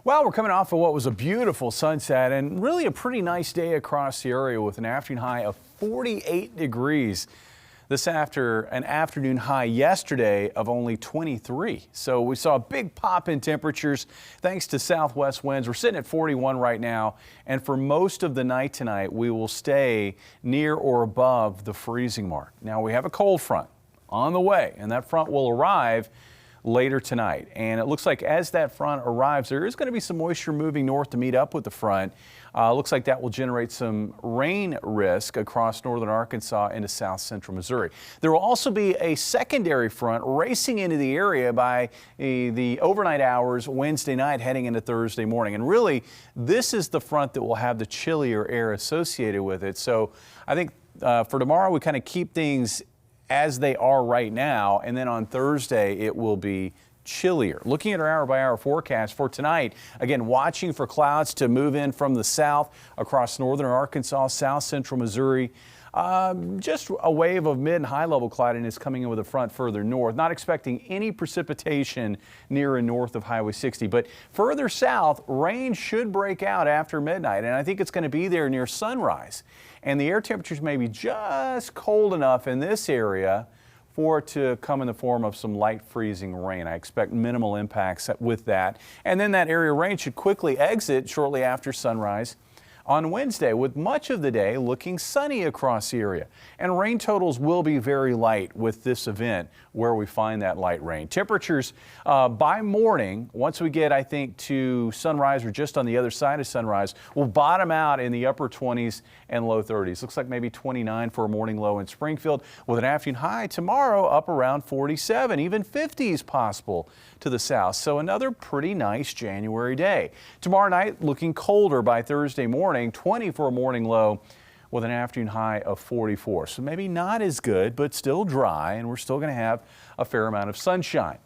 Well, we're coming off of what was a beautiful sunset and really a pretty nice day across the area with an afternoon high of 48 degrees. This after an afternoon high yesterday of only 23. So we saw a big pop in temperatures thanks to southwest winds. We're sitting at 41 right now, and for most of the night tonight, we will stay near or above the freezing mark. Now we have a cold front on the way, and that front will arrive later tonight. And it looks like as that front arrives, there is going to be some moisture moving north to meet up with the front. Looks like that will generate some rain risk across northern Arkansas into south central Missouri. There will also be a secondary front racing into the area by the overnight hours Wednesday night heading into Thursday morning. And really, this is the front that will have the chillier air associated with it. So I think for tomorrow, we kind of keep things as they are right now, and then on Thursday it will be chillier. Looking at our hour-by-hour forecast for tonight, again, watching for clouds to move in from the south across northern Arkansas, south central Missouri. Just a wave of mid and high level cloudiness coming in with a front further north. Not expecting any precipitation near and north of Highway 60, but further south, rain should break out after midnight, and I think it's going to be there near sunrise. And the air temperatures may be just cold enough in this area for it to come in the form of some light freezing rain. I expect minimal impacts with that. And then that area rain should quickly exit shortly after sunrise on Wednesday, with much of the day looking sunny across the area. And rain totals will be very light with this event where we find that light rain. Temperatures by morning, once we get, I think, to sunrise or just on the other side of sunrise, will bottom out in the upper 20s and low 30s. Looks like maybe 29 for a morning low in Springfield, with an afternoon high tomorrow up around 47, even 50s possible to the south. So another pretty nice January day. Tomorrow night looking colder by Thursday morning. 20 for a morning low with an afternoon high of 44. So maybe not as good, but still dry, and we're still going to have a fair amount of sunshine.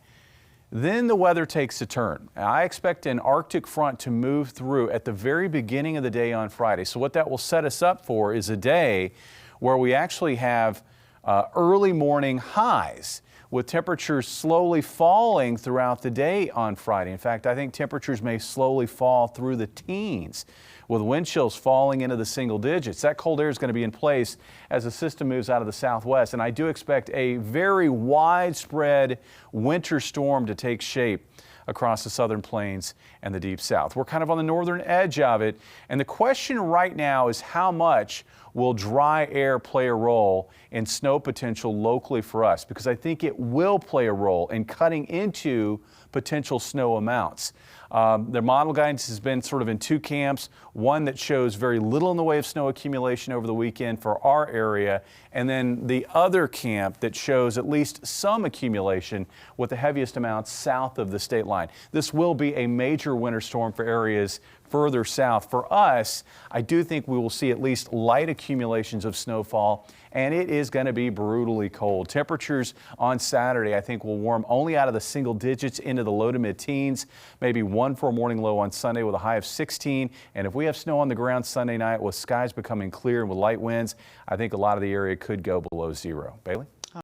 Then the weather takes a turn. I expect an Arctic front to move through at the very beginning of the day on Friday. So what that will set us up for is a day where we actually have early morning highs, with temperatures slowly falling throughout the day on Friday. In fact, I think temperatures may slowly fall through the teens, with wind chills falling into the single digits. That cold air is going to be in place as the system moves out of the southwest, and I do expect a very widespread winter storm to take shape across the southern plains and the deep south. We're kind of on the northern edge of it, and the question right now is how much will dry air play a role in snow potential locally for us, because I think it will play a role in cutting into potential snow amounts. The model guidance has been sort of in two camps, one that shows very little in the way of snow accumulation over the weekend for our area, and then the other camp that shows at least some accumulation with the heaviest amounts south of the state line. This will be a major winter storm for areas further south. For us, I do think we will see at least light accumulations of snowfall, and it is going to be brutally cold. Temperatures on Saturday, I think, will warm only out of the single digits into the low to mid-teens, maybe 1 for a morning low on Sunday with a high of 16. And if we have snow on the ground Sunday night with skies becoming clear and with light winds, I think a lot of the area could go below zero. Bailey?